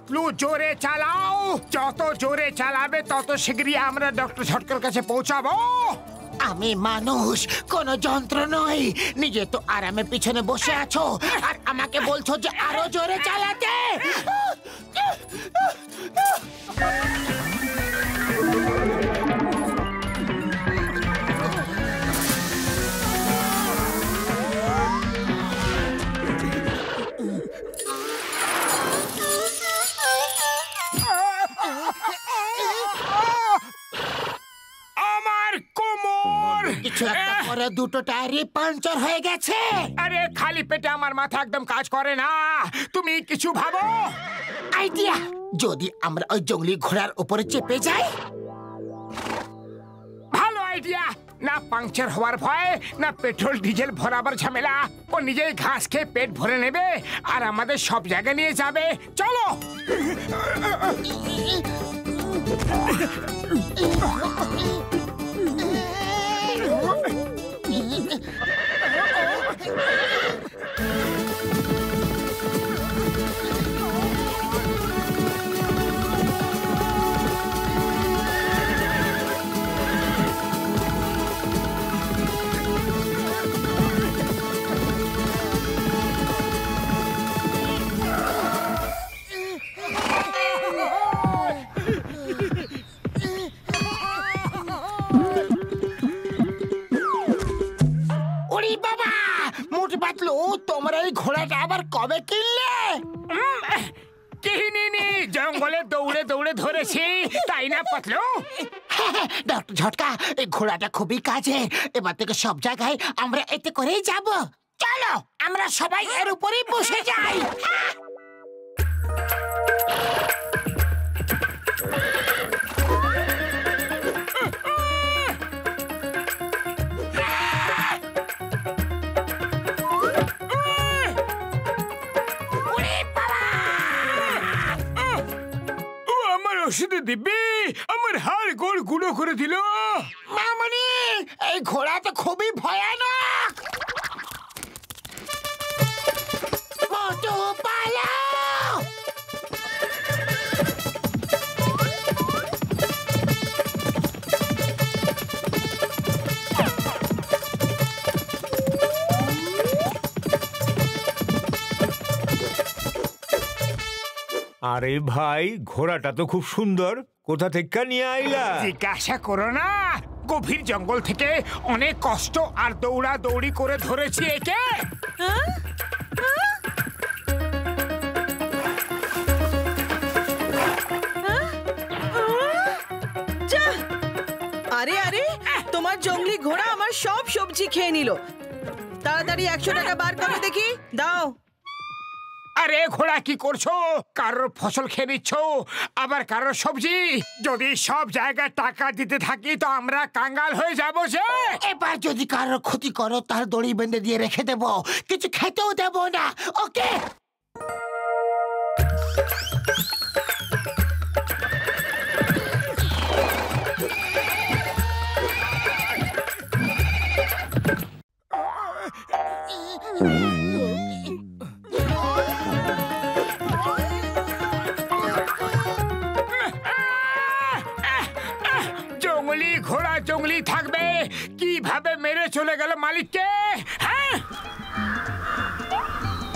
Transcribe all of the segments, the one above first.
পাতলু জোরে চালাও। যত জোরে চালাবে তত শীঘ্রই আমরা ডক্টর ঝটকার কাছে পৌঁছাবো। আমি মানুষ, কোন যন্ত্র নই। নিজে তো আরামে পিছনে বসে আছো আর আমাকে বলছো যে আরো জোরে চালাতে। কিছু একটা করে দুটো টায়ারই পাঞ্চার হয়ে গেছে। আরে খালি পেটে আমার মাথা একদম কাজ করে না, তুমি কিছু ভাবো। আইডিয়া, যদি আমরা ওই জঙ্গলি ঘোড়ার উপরে চেপে যাই। ভালো আইডিয়া। না পাংচার হওয়ার ভয়, না পেট্রোল ডিজেল ভরাবার ঝামেলা। ও নিজেই ঘাস খেয়ে পেট ভরে নেবে আর আমাদের সব জায়গায় নিয়ে যাবে। চলো। তোমরা এই ঘোড়াটা আবার কবে কিনলে? কিনিনি, জঙ্গলে দৌড়ে দৌড়ে ধরেছি, তাই না পাতলু? ডক্টর ঝটকা, এই ঘোড়াটা খুবই কাজের। এবার থেকে সব জায়গায় আমরা এতে করেই যাব। চলো আমরা সবাই এর উপরেই বসে যাই। ওষুধ দিবি? আমার হাড় গোড় গুঁড়ো করে দিল। মামনি, এই ঘোড়া তো খুবই ভয়ানক। মোটু পালাও। আরে ভাই, ঘোড়াটা তো খুব সুন্দর। কোথা থেকে নিয়ে আইলা? জিজ্ঞাসা করো না, গভীর জঙ্গল থেকে অনেক কষ্ট আর দৌড়া দৌড়ি করে ধরেছি একে। আরে আরে, তোমার জঙ্গলি ঘোড়া আমার সব সবজি খেয়ে নিল। তাড়াতাড়ি 100 টাকা বার করো দেখি, দাও। আরে ঘোড়া, কি করছো? কারোর ফসল খেয়ে নিচ্ছ, আবার কারোর সবজি। যদি সব জায়গায় টাকা দিতে থাকি তো আমরা কাঙ্গাল হয়ে যাব। যে এবার যদি কারোর ক্ষতি করো তার দড়ি বেঁধে দিয়ে রেখে দেব, কিছু খেতেও দেব না। ওকে? জঙ্গলি ঘোড়া জঙ্গলি থাকবে, কিভাবে মেরে চলে গেল মালিককে? হ্যাঁ,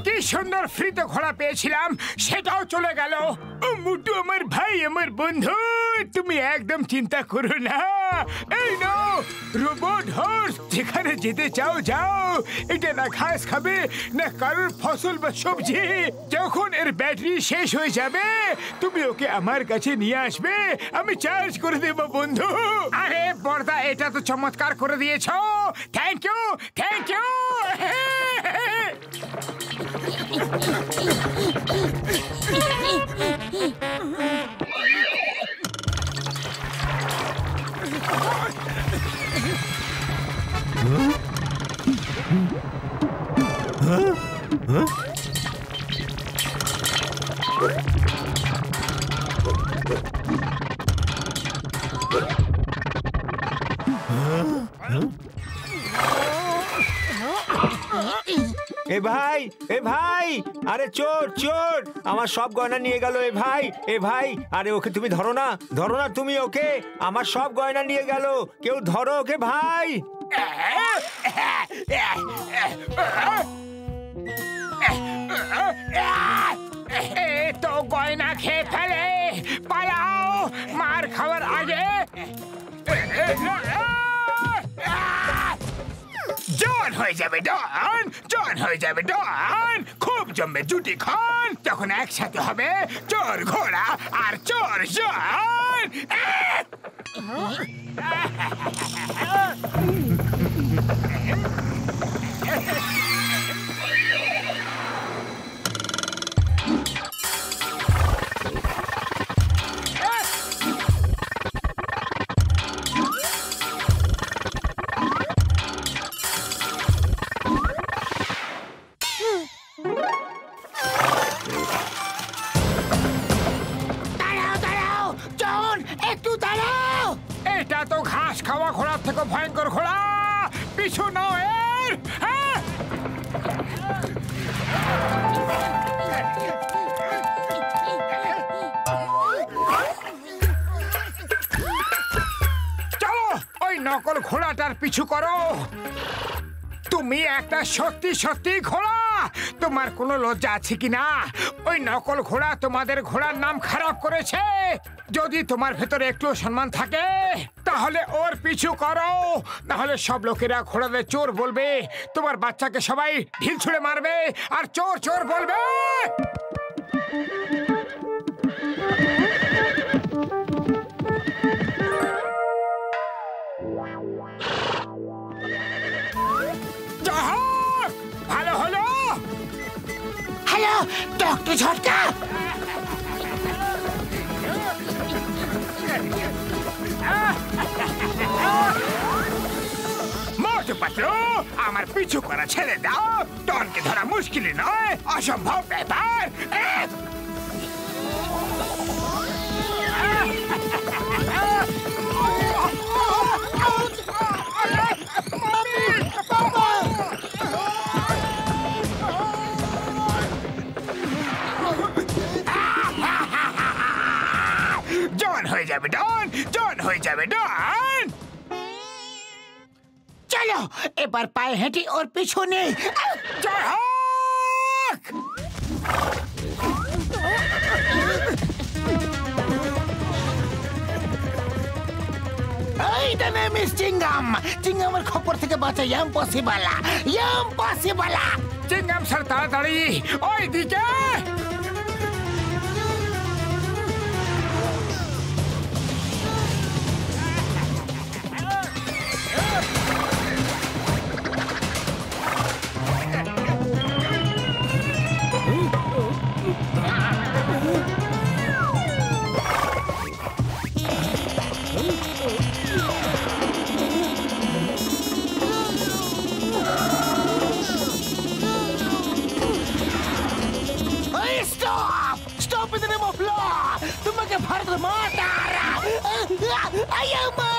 কি সুন্দর ফ্রিতে ঘোড়া পেয়েছিলাম, সেটাও চলে গেল। মুটু আমার ভাই, আমার বন্ধু, তুমি একদম চিন্তা করো না। এই নাও রোবট হর্স, যেখানে যেতে চাও যাও। এটা না ঘাস খাবে, না কারোর ফসল বা সবজি। যখন এর ব্যাটারি শেষ হয়ে যাবে তুমি ওকে আমার কাছে নিয়ে আসবে, আমি চার্জ করে দেব বন্ধু। আরে বর্দা, এটা তো চমৎকার করে দিয়েছো। Thank you, thank you. এ ভাই, এ ভাই, আরে চোর চোর, আমার সব গয়না নিয়ে গেল। এ ভাই, আরে ওকে তুমি ধরো না তুমি ওকে, আমার সব গয়না নিয়ে গেল। কেউ ধরো ওকে ভাই। তো গয়না খেয়ে ফেলে, পালাও মার খাওয়ার আগে। জন হয়ে যাবে ডন, খুব জমবে জুটি খান, তখন একসাথে হবে চোর ঘোড়া আর চোর জন। এটা তো ঘাস খাওয়া ঘোড়ার থেকে ভয়ঙ্কর ঘোড়া, পিছু নাও এর। চলো ওই নকল ঘোড়াটার পিছু করো। তুমি একটা সত্যি ঘোড়া, তোমার কোনো লজ্জা আছে কিনা? ওই নকল ঘোড়া তোমাদের ঘোড়ার নাম খারাপ করেছে। যদি তোমার ভেতরে একটু সম্মান থাকে তাহলে ওর পিছু করো, নাহলে সব লোকেরা ঘোড়াদের চোর বলবে, তোমার বাচ্চাকে সবাই ঢিল ছুঁড়ে মারবে আর চোর চোর বলবে। ভালো হলো। হ্যালো ডক্টর ঝটকা। মোটু পাতলু, আমার পিছু করা ছেড়ে দাও। ডনকে ধরা মুশকিল নয়, অসম্ভব ব্যাপার। জন হয়ে যাবে ডন। চলো এবার পায়ে হেঁটে ওর পিছনে। জয় হোক। এইটা মিস চিঙ্গামের খপর থেকে বাঁচা ইম্পসিবল। চিংগাম স্যার তাড়াতাড়ি ওই দিকে। Stop in the name of law! তোমাকে ভারতের মাতারা! আয়ামা!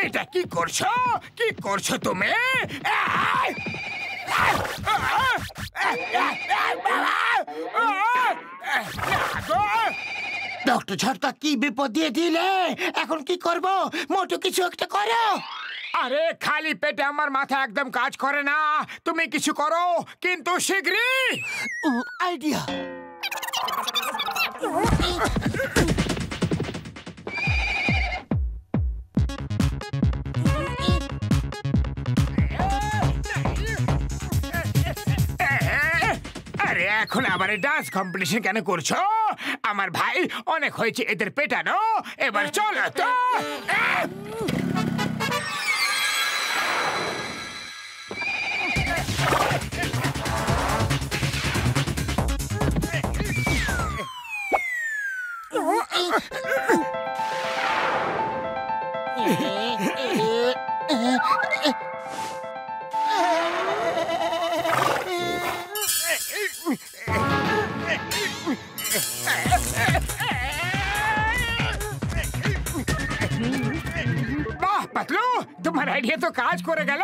এটা কি করছো তুমি? ডক্টর ঝটকা কি বিপদ দিয়ে দিলে? এখন কি করব? মোটু কিছু একটা করো। আরে খালি পেটে আমার মাথা একদম কাজ করে না, তুমি কিছু করো কিন্তু শীঘ্রই। আইডিয়া। আরে এখন আবার ডান্স কম্পিটিশন কেন করছো? আমার ভাই অনেক হয়েছে এদের পেটানো, এবার চলো তো। বাহ পাতলু, তোমার আইডিয়া তো কাজ করে গেল।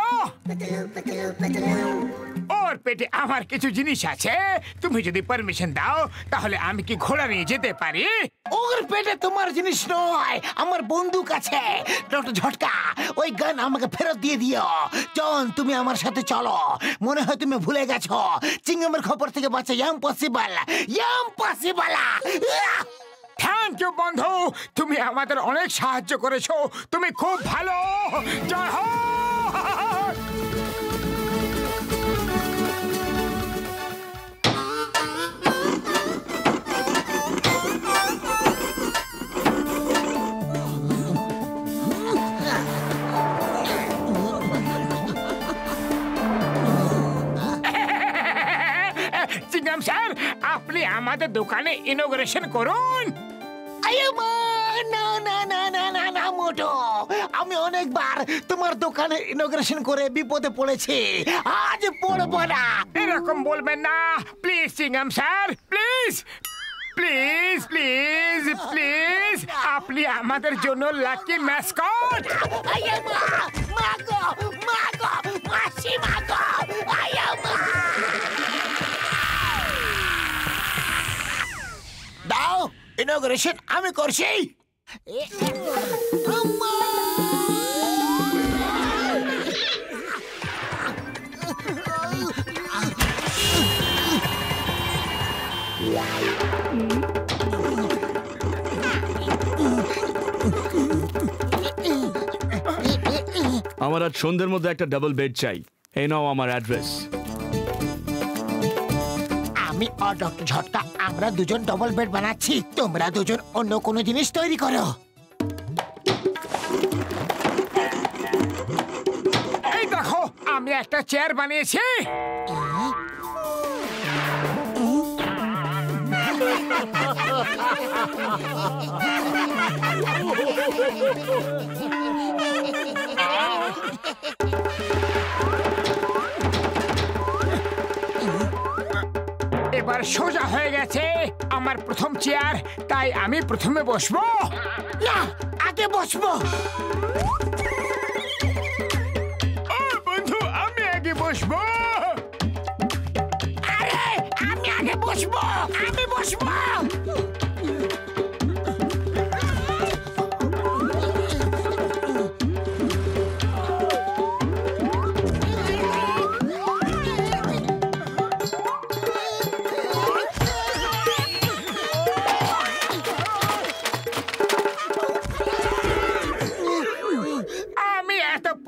ওর পেটে আমার কিছু জিনিস আছে, তুমি যদি পারমিশন দাও তাহলে আমি কি ঘোড়া নিয়ে যেতে পারি? ওর পেটে তোমার জিনিস নয়, আমার বন্দুক আছে। ডক্টর ঝটকা, ওই গান আমাকে ফেরত দিয়ে দিও। জন, তুমি আমার সাথে চলো। মনে হয় তুমি ভুলে গেছো, চিংগামের খবর থেকে বাঁচা ইম্পসিবল, ইম্পসিবল। থ্যাংক ইউ বন্ধু, তুমি আমাদের অনেক সাহায্য করেছো, তুমি খুব ভালো। জয় হোক। চিংগাম স্যার, আপনি আমাদের দোকানে ইনোগ্রেশন করুন। মোটো, আমি অনেকবার তোমার দোকানে ইনোগ্রেশন করে বিপদে পড়েছি, আজ পড়বো না। এরকম বলবেন না please Chingum sir, please please please please, আপনি আমাদের জন্য লাকি ম্যাসকট। দাও, ইনোগ্রেশন আমি করছি। আমার আজ সন্ধ্যের মধ্যে একটা ডাবল বেড চাই। এই নাও আমার অ্যাড্রেস। আমি আর ডক্টর ঝটকা আমরা দুজন ডবল বেড বানাচ্ছি, তোমরা দুজন অন্য কোনো জিনিস তৈরি করো। এই দেখো, আমি একটা চেয়ার বানিয়েছি। এবার সোজা হয়ে গেছে আমার প্রথম চেয়ার, তাই আমি প্রথমে বসবো। না, আগে বসবো। বন্ধু, আমি আগে বসবো। আরে, আমি আগে বসবো, আমি বসবো।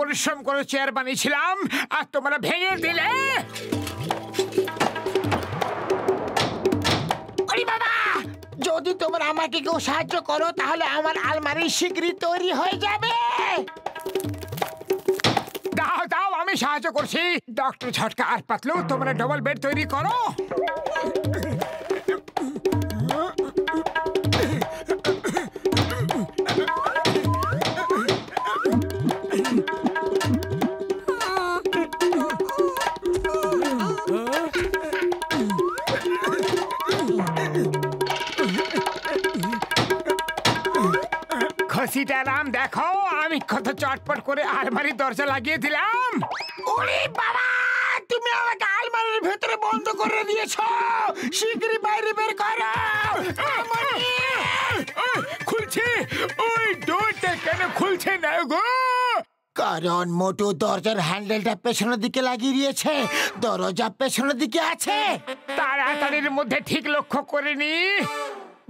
পরিশ্রম করে চেয়ার বানিয়েছিলাম আর তোমরা ভেঙে দিলে। বাবা, যদি তোমরা আমাকে কেউ সাহায্য করো তাহলে আমার আলমারি শীঘ্রই তৈরি হয়ে যাবে। দাও দাও, আমি সাহায্য করছি। ডক্টর ঝটকা আর পাতলু, তোমরা ডবল বেড তৈরি করো। সীতারাম, দেখো আমি কত চটপট করে আলমারির দরজা লাগিয়ে দিলাম। ওরে বাবা, তুমি আমাকে আলমারির ভেতরে বন্ধ করে দিয়েছো, শিগগিরই বাইরে বের করো। খুলছে, ওই ডোরটা কেন খুলছে না গো? কারণ মোটু দরজার হ্যান্ডেলটা পেছনের দিকে লাগিয়ে দিয়েছে, দরজা পেছনের দিকে আছে। তাড়াতাড়ির মধ্যে ঠিক লক্ষ্য করিনি।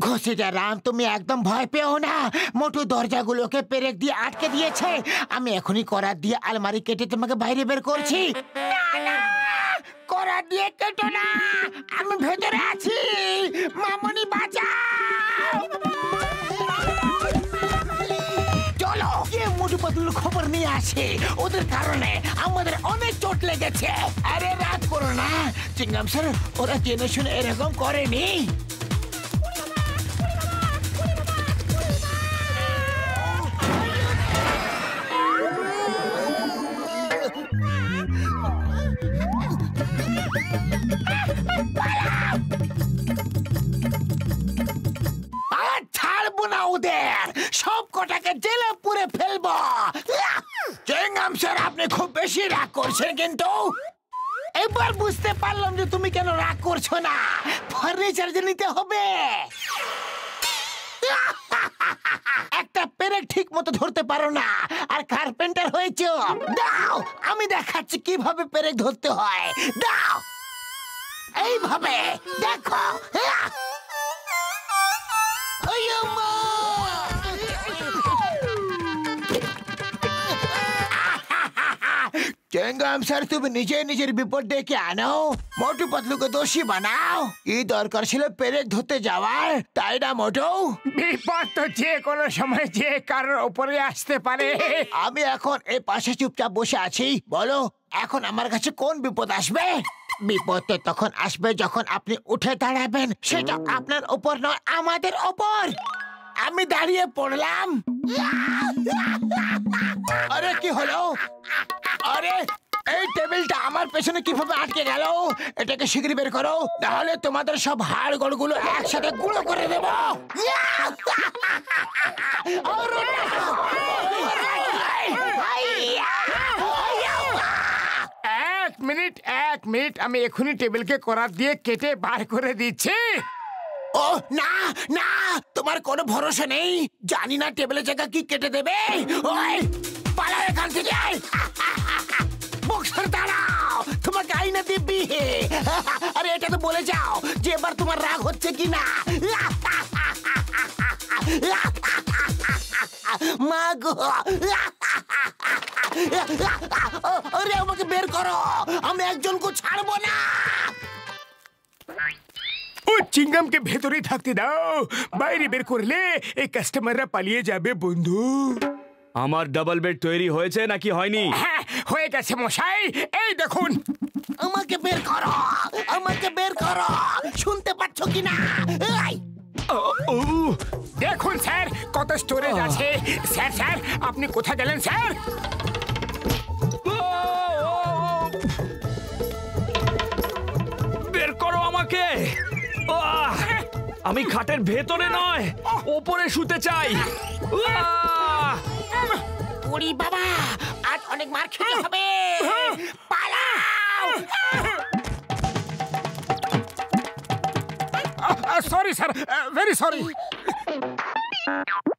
ঘষিটা রাম, তুমি একদম ভয় পেও না, মোটু দরজাগুলোকে পেরেক দিয়ে আটকে দিয়েছে। আমি এখনই করাত দিয়ে আলমারি কেটে তোমাকে বাইরে বের করছি। না না, করাত দিয়ে কেটো না, আমি ভেতরে আছি। মামনি বাঁচাও। চলো গিয়ে মোটু পাতলুর খবর নিয়ে আসি, ওদের কারণে আমাদের অনেক চোট লেগেছে। আরে রাত করো না চিংগাম স্যার, ওরা জেনে শুনে এরকম করেনি। ওদের সব কটাকে জেলে পুরে ফেলবো। চেঙ্গাম স্যার, আপনি খুব বেশি রাগ করছেন, কিন্তু এবার বুঝতে পারলাম যে তুমি কেন রাগ করছো না। ফার্নিচার যে নিতে হবে। একটা পেরেক ঠিক মতো ধরতে পারো না, আর কার্পেন্টার হয়েছে। দাও, আমি দেখাচ্ছি কিভাবে পেরেক ধরতে হয়। দাও, এইভাবে দেখো। চেঙ্গাম স্যার, তুমি নিজের বিপদ ডেকে আনো, মোটু পাতলুকে দোষী বানাও। কি দরকার ছিল পেরেক ধরতে যাওয়ার, তাই না মোটু? বিপদ তো যে কোনো সময় যে কারোর উপরে আসতে পারে। আমি এখন এই পাশে চুপচাপ বসে আছি। বলো, এখন আমার কাছে কোন বিপদ আসবে? বিপদ তো তখন আসবে যখন আপনি উঠে দাঁড়াবেন। সেটা আপনার উপর নয়, আমাদের উপর। আমি দাঁড়িয়ে পড়লাম। আরে কি হলো? আরে এই টেবিলটা আমার পেছনে কিভাবে আটকে গেল? এটাকে শিগগিরই বের করো, নাহলে তোমাদের সব হাড় গোড়গুলো একসাথে গুঁড়ো করে দেব। এক মিনিট, আমি এখনই টেবিলকে করাত দিয়ে কেটে বার করে দিচ্ছি। ও না না, তোমার কোনো ভরসা নেই। জানি না টেবিলের জায়গা কি কেটে দেবে। ওই পালাও এখান থেকে। বক্সার, দাঁড়াও, তোমাকে আইনা দিবি। আরে এটা তো বলে যাও যে এবার তোমার রাগ হচ্ছে কি না। মা গো, আরে আমাকে বের করো, আমি একজনকে ছাড়বো না। ও চিংগামকে ভেতরেই থাকতে দাও, বাইরে বের করলে এই কাস্টমাররা পালিয়ে যাবে বন্ধু। আমার ডাবল বেড তৈরি হয়েছে নাকি হয়নি? হ্যাঁ, হয়ে গেছে মশাই, এই দেখুন। আমাকে বের করো, আমাকে বের করো, শুনতে পাচ্ছ কিনা? দেখুন স্যার, কত স্টোরেজ আছে। স্যার, আপনি কোথায় গেলেন স্যার? বের করো আমাকে। আমি খাটের ভেতরে নয়, ওপরে শুতে চাই। ওরে বাবা, আজ অনেক মার খেতে হবে। পালাও। Sorry sir, very sorry.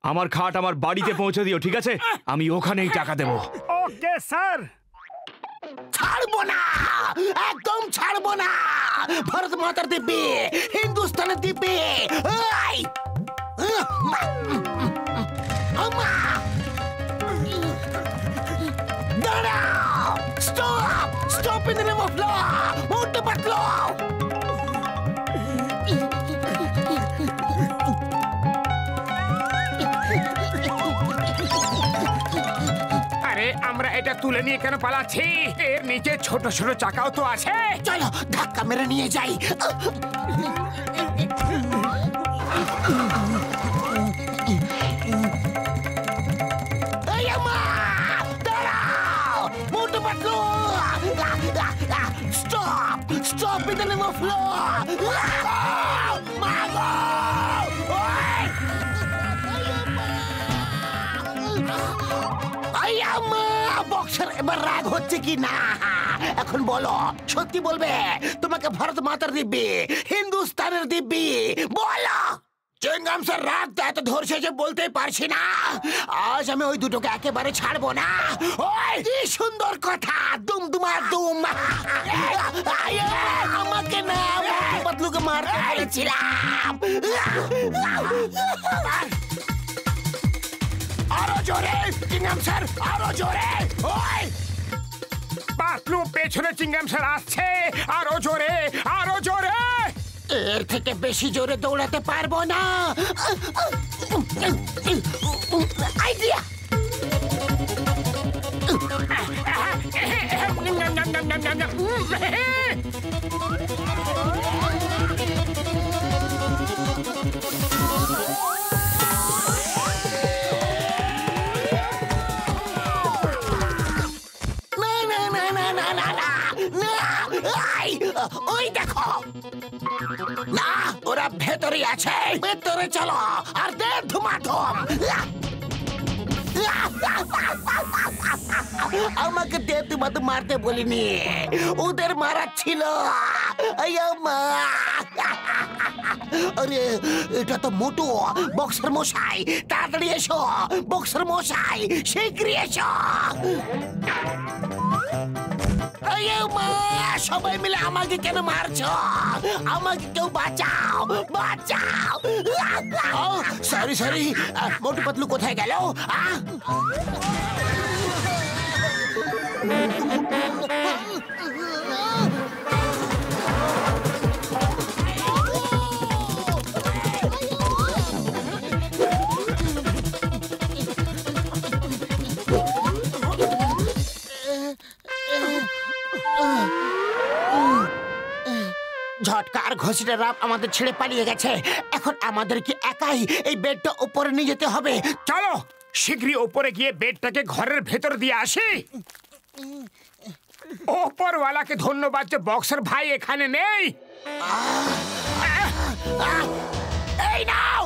আমার খাট আমার বাড়িতে পৌঁছে দিও, ঠিক আছে? আমি ওখানেই টাকা দেবো। Okay sir. ছাড়বো না, একদম ছাড়বো না। ভারত মাতার দিব্যি, হিন্দুস্তানের দিব্যি। দাঁড়াও, stop, stop in the name of law. Motu Patlu, আরে আমরা এটা তুলে নিয়ে কেন পালাচ্ছি? এর নিচে ছোট ছোট চাকাও তো আছে। চলো ধাক্কা মেরে নিয়ে যাই। দাঁড়াও, Motu Patlu, stop, stop in the name of law. Boxer, এবার রাগ হচ্ছে কি না? এখন বলো, সত্যি বলবে? তোমাকে ভারত মাতার দিব্যি, হিন্দুস্তানের দিব্যি বলো। চেঙ্গাম স্যার, রাগ তো এত ধরছে যে বলতেই পারছি না। আজ আমি ওই দুটোকে একেবারে ছাড়বো না। ওই কি সুন্দর কথা, দুমদুমা দুম। আমাকে না, মোটু পাতলুকে মারতে বলেছিলাম। আরো জোরে চিংগাম স্যার, আরো জোরে। ওই পাতলু, পেছনে চিংগাম স্যার আসছে। আরো জোরে, আরো জোরে। এর থেকে বেশি জোরে দৌড়াতে পারবো না। আইডিয়া। ওই দেখো না, ওরা ওরা ভেতরে আছে, ভেতরে চলো আর দে ধুমাধুম। আমাকে দে ধুমাধুম মারতে বলিনি, ওদের মারা ছিল। আরে এটা তো মোটু, বক্সার মশাই তাড়াতাড়ি এসো, বক্সার মশাই শীঘ্রই এসো। সবাই মিলে আমাকে কেন মারছো? আমাকে কেউ বাঁচাও, বাঁচাও। সরি সরি, মোটু পাতলু কোথায় গেল? ঝটকার ঘষিটা রাম আমাদের ছেড়ে পালিয়ে গেছে। এখন আমাদেরকে একাই এই বেডটা উপরে নিয়ে যেতে হবে। চলো শীঘ্রই উপরে গিয়ে বেডটাকে ঘরের ভেতর দিয়ে আসি। ওপরওয়ালাকে ধন্যবাদ যে বক্সার ভাই এখানে নেই। এই নাও।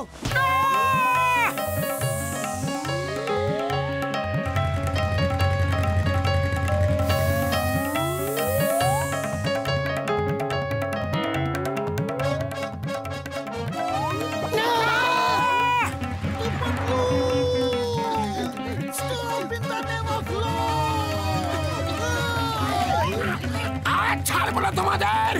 ছাড়বো না তোমাদের।